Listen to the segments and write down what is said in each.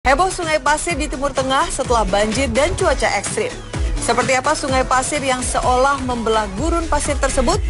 Heboh sungai pasir di Timur Tengah setelah banjir dan cuaca ekstrim. Seperti apa sungai pasir yang seolah membelah gurun pasir tersebut?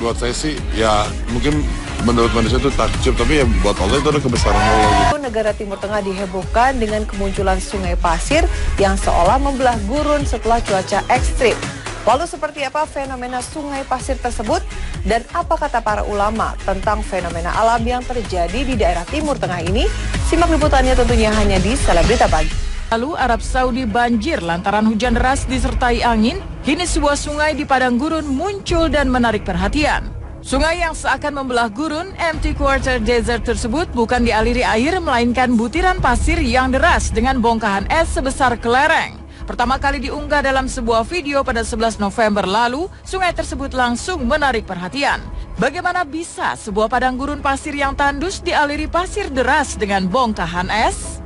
Buat saya sih, ya mungkin menurut manusia itu takjub, tapi ya buat Allah itu ada kebesaran Allah gitu. Negara Timur Tengah dihebohkan dengan kemunculan sungai pasir yang seolah membelah gurun setelah cuaca ekstrim. Lalu seperti apa fenomena sungai pasir tersebut dan apa kata para ulama tentang fenomena alam yang terjadi di daerah Timur Tengah ini? Simak liputannya tentunya hanya di Selebrita Pagi. Lalu Arab Saudi banjir lantaran hujan deras disertai angin. Kini sebuah sungai di padang gurun muncul dan menarik perhatian. Sungai yang seakan membelah gurun Empty Quarter Desert tersebut bukan dialiri air melainkan butiran pasir yang deras dengan bongkahan es sebesar kelereng. Pertama kali diunggah dalam sebuah video pada 11 November lalu, sungai tersebut langsung menarik perhatian. Bagaimana bisa sebuah padang gurun pasir yang tandus dialiri pasir deras dengan bongkahan es?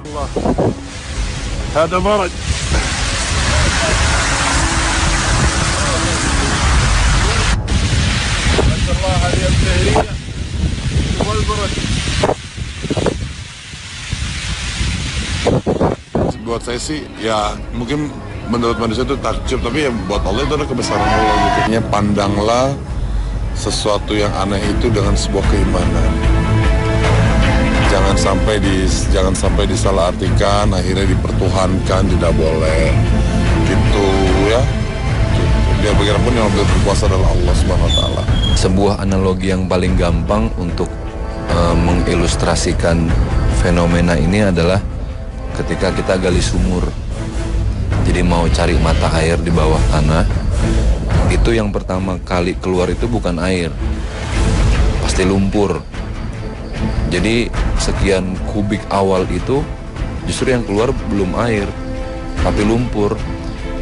Buat saya sih, ya mungkin menurut manusia itu takjub, tapi ya buat Allah itu ada kebesaran Allah gitu. Pandanglah sesuatu yang aneh itu dengan sebuah keimanan. Jangan sampai disalahartikan, akhirnya dipertuhankan, tidak boleh. Gitu ya. Biar bagaimanapun yang berkuasa adalah Allah SWT. Sebuah analogi yang paling gampang untuk mengilustrasikan fenomena ini adalah ketika kita gali sumur. Jadi mau cari mata air di bawah tanah, itu yang pertama kali keluar itu bukan air, pasti lumpur. Jadi sekian kubik awal itu justru yang keluar belum air, tapi lumpur.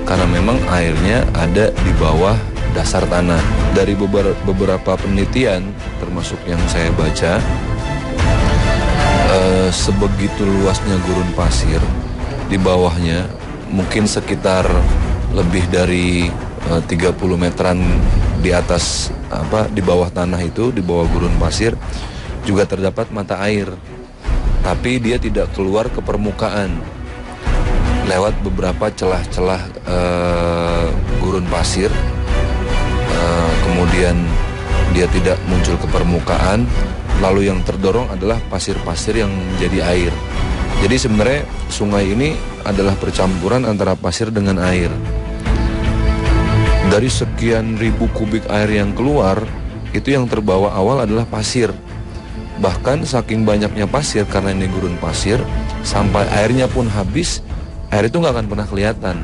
Karena memang airnya ada di bawah dasar tanah. Dari beberapa penelitian, termasuk yang saya baca, sebegitu luasnya gurun pasir, di bawahnya mungkin sekitar lebih dari 30 meteran di atas di bawah tanah itu, di bawah gurun pasir juga terdapat mata air. Tapi dia tidak keluar ke permukaan. Lewat beberapa celah-celah gurun pasir, kemudian dia tidak muncul ke permukaan, lalu yang terdorong adalah pasir-pasir yang menjadi air. Jadi sebenarnya sungai ini adalah percampuran antara pasir dengan air. Dari sekian ribu kubik air yang keluar, itu yang terbawa awal adalah pasir. Bahkan saking banyaknya pasir, karena ini gurun pasir, sampai airnya pun habis, air itu nggak akan pernah kelihatan.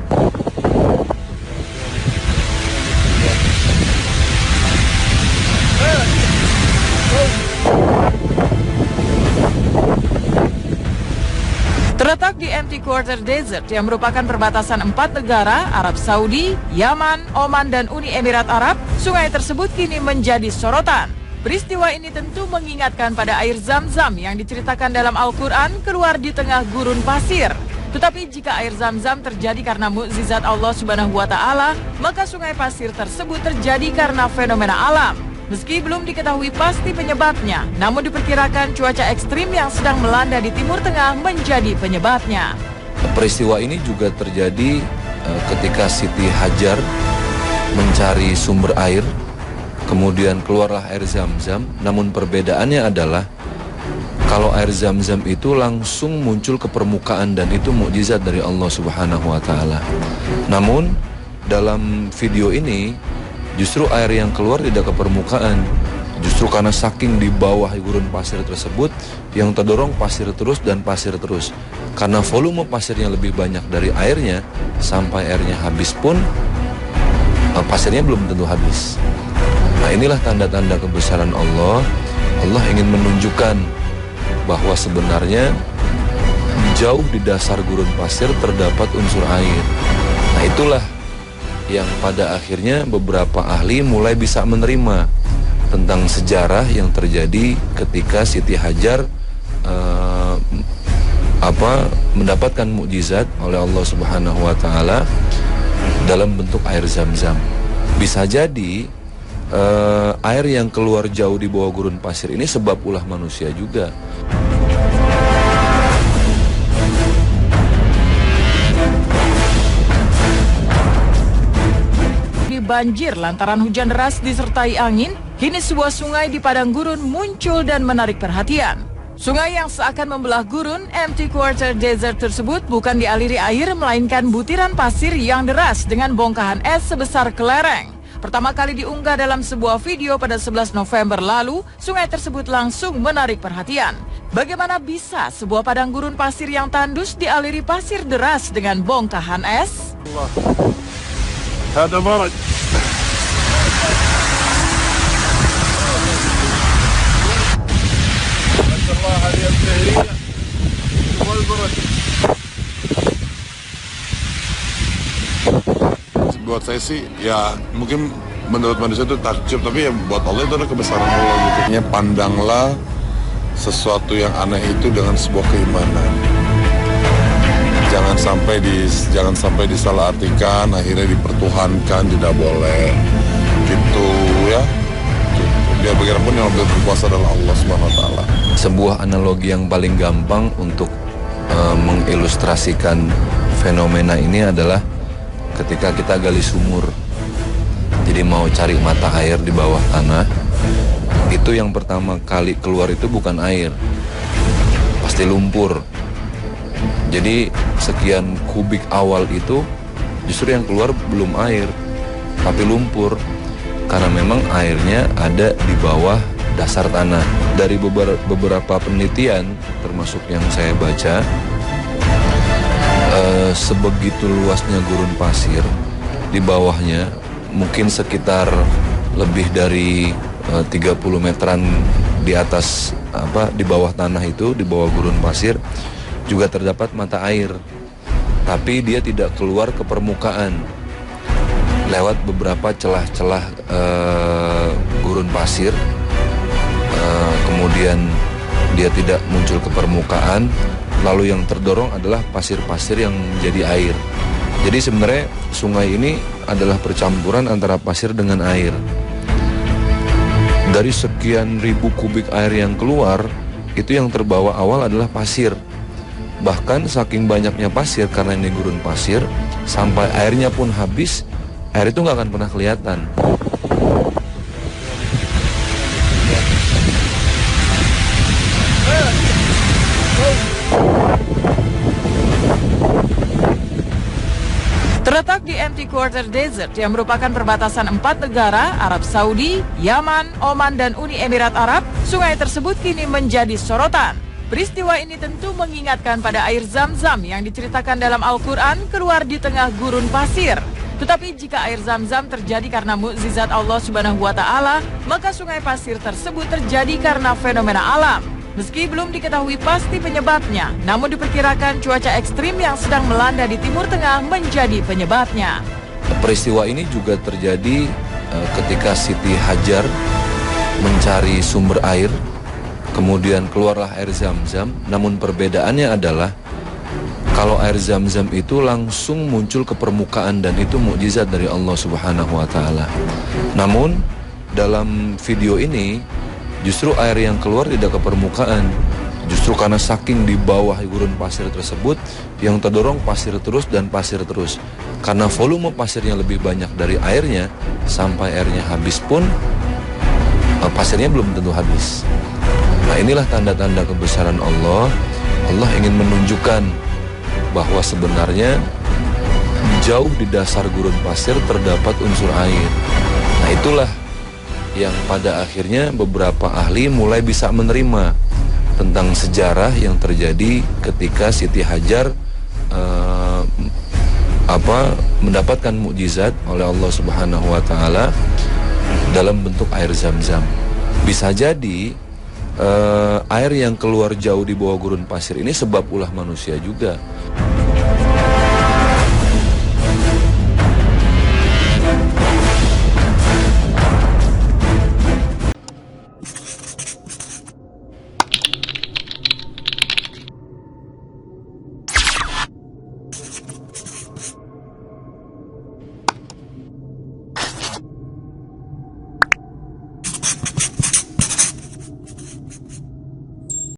Terletak di Empty Quarter Desert yang merupakan perbatasan 4 negara, Arab Saudi, Yaman, Oman, dan Uni Emirat Arab, sungai tersebut kini menjadi sorotan. Peristiwa ini tentu mengingatkan pada air Zam-Zam yang diceritakan dalam Al-Quran keluar di tengah gurun pasir. Tetapi jika air Zam-Zam terjadi karena mukjizat Allah Subhanahu wa Ta'ala, maka sungai pasir tersebut terjadi karena fenomena alam. Meski belum diketahui pasti penyebabnya, namun diperkirakan cuaca ekstrim yang sedang melanda di Timur Tengah menjadi penyebabnya. Peristiwa ini juga terjadi ketika Siti Hajar mencari sumber air, kemudian keluarlah air Zam-Zam. Namun perbedaannya adalah kalau air Zam-Zam itu langsung muncul ke permukaan dan itu mukjizat dari Allah Subhanahu wa Ta'ala. Namun dalam video ini justru air yang keluar tidak ke permukaan. Justru karena saking di bawah gurun pasir tersebut, yang terdorong pasir terus dan pasir terus. Karena volume pasirnya lebih banyak dari airnya, sampai airnya habis pun pasirnya belum tentu habis. Nah, inilah tanda-tanda kebesaran Allah. Allah ingin menunjukkan bahwa sebenarnya jauh di dasar gurun pasir terdapat unsur air. Nah, itulah yang pada akhirnya beberapa ahli mulai bisa menerima tentang sejarah yang terjadi ketika Siti Hajar mendapatkan mukjizat oleh Allah Subhanahu wa taala dalam bentuk air Zam-Zam. Bisa jadi air yang keluar jauh di bawah gurun pasir ini sebab ulah manusia juga. Banjir lantaran hujan deras disertai angin, kini sebuah sungai di padang gurun muncul dan menarik perhatian. Sungai yang seakan membelah gurun Empty Quarter Desert tersebut bukan dialiri air, melainkan butiran pasir yang deras dengan bongkahan es sebesar kelereng. Pertama kali diunggah dalam sebuah video pada 11 November lalu, sungai tersebut langsung menarik perhatian. Bagaimana bisa sebuah padang gurun pasir yang tandus dialiri pasir deras dengan bongkahan es? Ada maraj. Buat saya sih, ya mungkin menurut manusia itu takjub, tapi ya buat Allah itu adalah kebesaran Allah gitu. Pandanglah sesuatu yang aneh itu dengan sebuah keimanan. Jangan sampai disalahartikan, akhirnya dipertuhankan, tidak boleh gitu ya. Biar bagaimanapun yang lebih berkuasa adalah Allah Subhanahu wa taala. Sebuah analogi yang paling gampang untuk mengilustrasikan fenomena ini adalah ketika kita gali sumur. Jadi mau cari mata air di bawah tanah, itu yang pertama kali keluar itu bukan air, pasti lumpur. Jadi sekian kubik awal itu justru yang keluar belum air, tapi lumpur. Karena memang airnya ada di bawah dasar tanah. Dari beberapa penelitian, termasuk yang saya baca, sebegitu luasnya gurun pasir, di bawahnya mungkin sekitar lebih dari 30 meteran di atas di bawah tanah itu, di bawah gurun pasir juga terdapat mata air, tapi dia tidak keluar ke permukaan lewat beberapa celah-celah gurun pasir. Kemudian dia tidak muncul ke permukaan, lalu yang terdorong adalah pasir-pasir yang menjadi air. Jadi sebenarnya sungai ini adalah percampuran antara pasir dengan air. Dari sekian ribu kubik air yang keluar, itu yang terbawa awal adalah pasir. Bahkan saking banyaknya pasir, karena ini gurun pasir, sampai airnya pun habis, air itu nggak akan pernah kelihatan. Terletak di Empty Quarter Desert yang merupakan perbatasan 4 negara, Arab Saudi, Yaman, Oman, dan Uni Emirat Arab, sungai tersebut kini menjadi sorotan. Peristiwa ini tentu mengingatkan pada air Zam-Zam yang diceritakan dalam Al-Quran keluar di tengah gurun pasir. Tetapi jika air Zam-Zam terjadi karena mukjizat Allah Subhanahu wa taala, maka sungai pasir tersebut terjadi karena fenomena alam. Meski belum diketahui pasti penyebabnya, namun diperkirakan cuaca ekstrim yang sedang melanda di Timur Tengah menjadi penyebabnya. Peristiwa ini juga terjadi ketika Siti Hajar mencari sumber air, kemudian keluarlah air Zam-Zam. Namun perbedaannya adalah kalau air Zam-Zam itu langsung muncul ke permukaan dan itu mukjizat dari Allah Subhanahu wa taala. Namun dalam video ini justru air yang keluar tidak ke permukaan. Justru karena saking di bawah gurun pasir tersebut, yang terdorong pasir terus dan pasir terus. Karena volume pasirnya lebih banyak dari airnya, sampai airnya habis pun pasirnya belum tentu habis. Nah, inilah tanda-tanda kebesaran Allah. Allah ingin menunjukkan bahwa sebenarnya jauh di dasar gurun pasir terdapat unsur air. Nah, itulah yang pada akhirnya beberapa ahli mulai bisa menerima tentang sejarah yang terjadi ketika Siti Hajar mendapatkan mukjizat oleh Allah Subhanahu wa taala dalam bentuk air Zam-Zam. Bisa jadi air yang keluar jauh di bawah gurun pasir ini sebab ulah manusia juga.